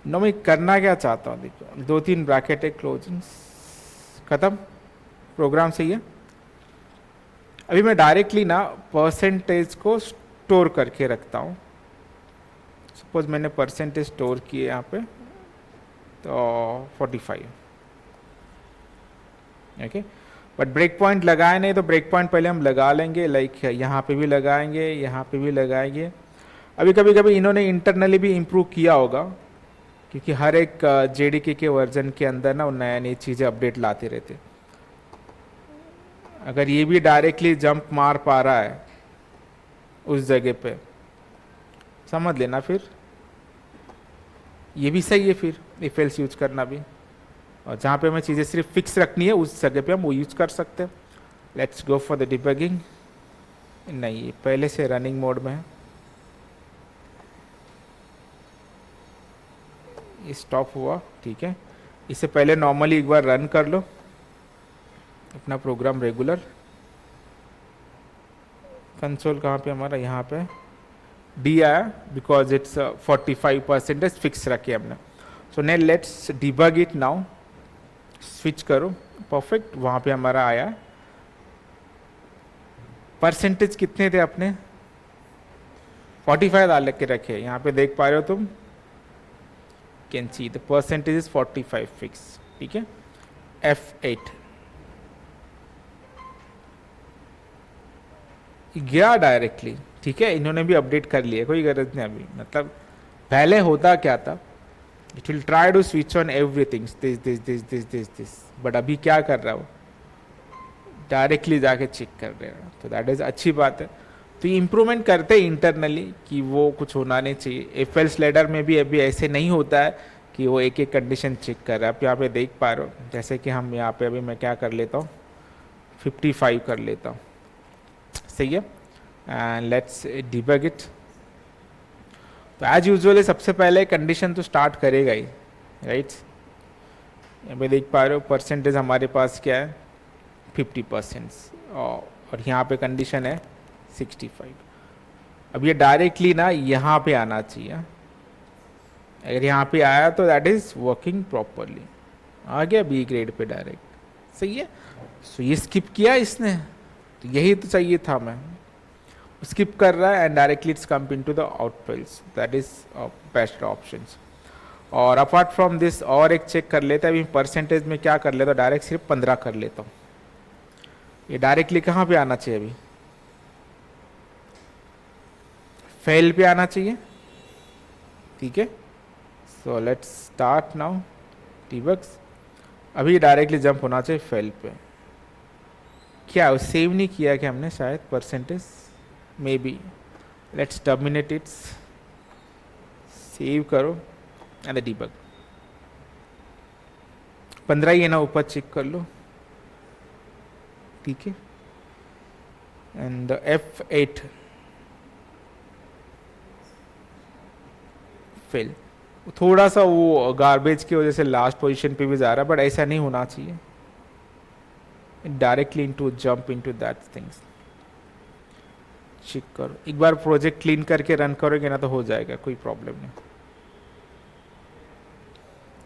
नो मैं करना क्या चाहता हूँ, देखो 2-3 ब्रैकेट है, क्लोजिंग खत्म, प्रोग्राम सही है। अभी मैं डायरेक्टली ना परसेंटेज को स्टोर करके रखता हूँ। सपोज मैंने परसेंटेज स्टोर किए यहाँ पे, तो 45, ओके, बट ब्रेक पॉइंट लगाए नहीं, तो ब्रेक पॉइंट पहले हम लगा लेंगे, लाइक यहाँ पे भी लगाएंगे, यहाँ पे भी लगाएंगे। अभी कभी कभी इन्होंने इंटरनली भी इम्प्रूव किया होगा, क्योंकि हर एक JDK के वर्जन के अंदर ना नया नई चीज़ें अपडेट लाते रहते। अगर ये भी डायरेक्टली जंप मार पा रहा है उस जगह पे, समझ लेना फिर ये भी सही है, फिर इफ एल्स यूज करना भी, और जहाँ पे हमें चीज़ें सिर्फ फिक्स रखनी है उस जगह पे हम वो यूज कर सकते हैं। Let's go for the debugging. नहीं, ये पहले से रनिंग मोड में है, ये स्टॉप हुआ, ठीक है। इससे पहले नॉर्मली एक बार रन कर लो अपना प्रोग्राम रेगुलर। कंसोल कहाँ पे हमारा, यहाँ पे डी आया, बिकॉज इट्स 45% फिक्स रखे हमने। सो ने let's debug it now, switch करो, परफेक्ट, वहाँ पे हमारा आया। परसेंटेज कितने थे अपने, 45 डाल के रखे, यहाँ पे देख पा रहे हो तुम, can see the percentage is 45 fix, ठीक है। F8 गया डायरेक्टली, ठीक है, इन्होंने भी अपडेट कर लिया, कोई गरज नहीं अभी, मतलब पहले होता क्या था, it will try to switch on everything, this this this this this this, but अभी क्या कर रहा हो, डायरेक्टली जाके चेक कर रहे हो, तो दैट इज अच्छी बात है। तो इम्प्रूवमेंट करते हैं इंटरनली कि वो कुछ होना नहीं चाहिए। इफ एल्स लेटर में भी अभी ऐसे नहीं होता है कि वो एक एक कंडीशन चेक कर रहा है। आप यहाँ पे देख पा रहे हो, जैसे कि हम यहाँ पे अभी मैं क्या कर लेता हूँ, 55 कर लेता हूँ, सही है, एंड लेट्स डिबग इट। तो एज यूजुअली सबसे पहले कंडीशन तो स्टार्ट करेगा ही, राइट। यहाँ पे देख पा रहे हो परसेंटेज हमारे पास क्या है, 50%, और यहाँ पे कंडीशन है 65। अब ये डायरेक्टली ना यहाँ पे आना चाहिए, अगर यहाँ पे आया तो दैट इज वर्किंग प्रॉपरली, आ गया बी ग्रेड पे डायरेक्ट, सही है। सो ये स्किप किया इसने, तो यही तो चाहिए था, मैं स्किप कर रहा है and directly it's come into the outputs, that is best options. और अपार्ट फ्रॉम दिस और एक चेक कर लेते हैं, अभी परसेंटेज में क्या कर लेता हूँ, डायरेक्ट सिर्फ 15 कर लेता हूँ। ये डायरेक्टली कहाँ पे आना चाहिए, अभी फेल पे आना चाहिए, ठीक है। So let's start now debugs, अभी डायरेक्टली जंप होना चाहिए फेल पे, क्या सेव नहीं किया क्या हमने शायद percentage, may be, let's terminate it's, save करो एंड डीबग। 15 ही है ना, ऊपर चेक कर लो, ठीक है। एंड F8 फेल, थोड़ा सा वो गार्बेज की वजह से लास्ट पोजीशन पे भी जा रहा है, बट ऐसा नहीं होना चाहिए, directly into jump into that things. Check करो एक बार, प्रोजेक्ट क्लीन करके रन करोगे ना तो हो जाएगा, कोई प्रॉब्लम नहीं।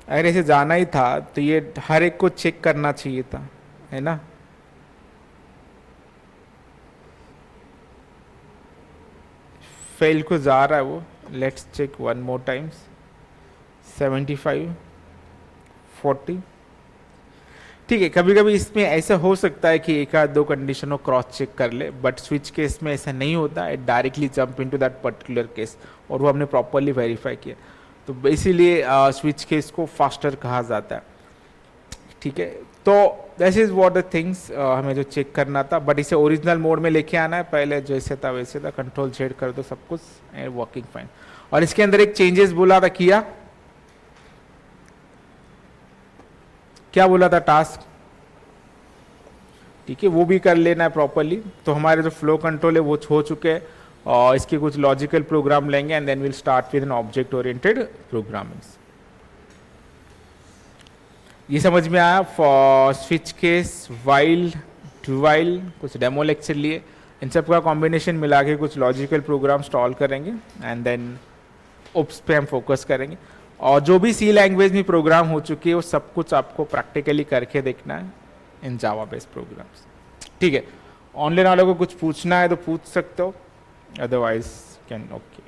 अगर ऐसे जाना ही था तो ये हर एक को चेक करना चाहिए था, है ना। फेल को जा रहा है वो, let's check one more times. 75, 40, ठीक है। कभी कभी इसमें ऐसा हो सकता है कि एक आध दो कंडीशन को क्रॉस चेक कर ले, बट स्विच केस में ऐसा नहीं होता है, directly jump into that particular case, और वो हमने प्रॉपरली वेरीफाई किया, तो इसीलिए स्विच केस को फास्टर कहा जाता है, ठीक है। तो this is what the things हमें जो चेक करना था, बट इसे ओरिजिनल मोड में लेके आना है, पहले जैसे था वैसे था, कंट्रोल Z कर दो सब कुछ एंड वर्किंग फाइन। और इसके अंदर एक चेंजेस बोला था, किया क्या बोला था, टास्क, ठीक है, वो भी कर लेना है प्रॉपरली। तो हमारे जो फ्लो कंट्रोल है वो हो चुके हैं, और इसके कुछ लॉजिकल प्रोग्राम लेंगे and then will start with an object oriented programming. ये समझ में आया। For switch case, while, do while, कुछ डेमो लेक्चर लिए, इन सब का कॉम्बिनेशन मिला के कुछ लॉजिकल प्रोग्राम स्टॉल करेंगे एंड देन ओप्स पे हम फोकस करेंगे। और जो भी सी लैंग्वेज में प्रोग्राम हो चुकी है वो सब कुछ आपको प्रैक्टिकली करके देखना है इन जावा बेस्ड प्रोग्राम्स, ठीक है। ऑनलाइन वालों को कुछ पूछना है तो पूछ सकते हो, अदरवाइज कैन ओके।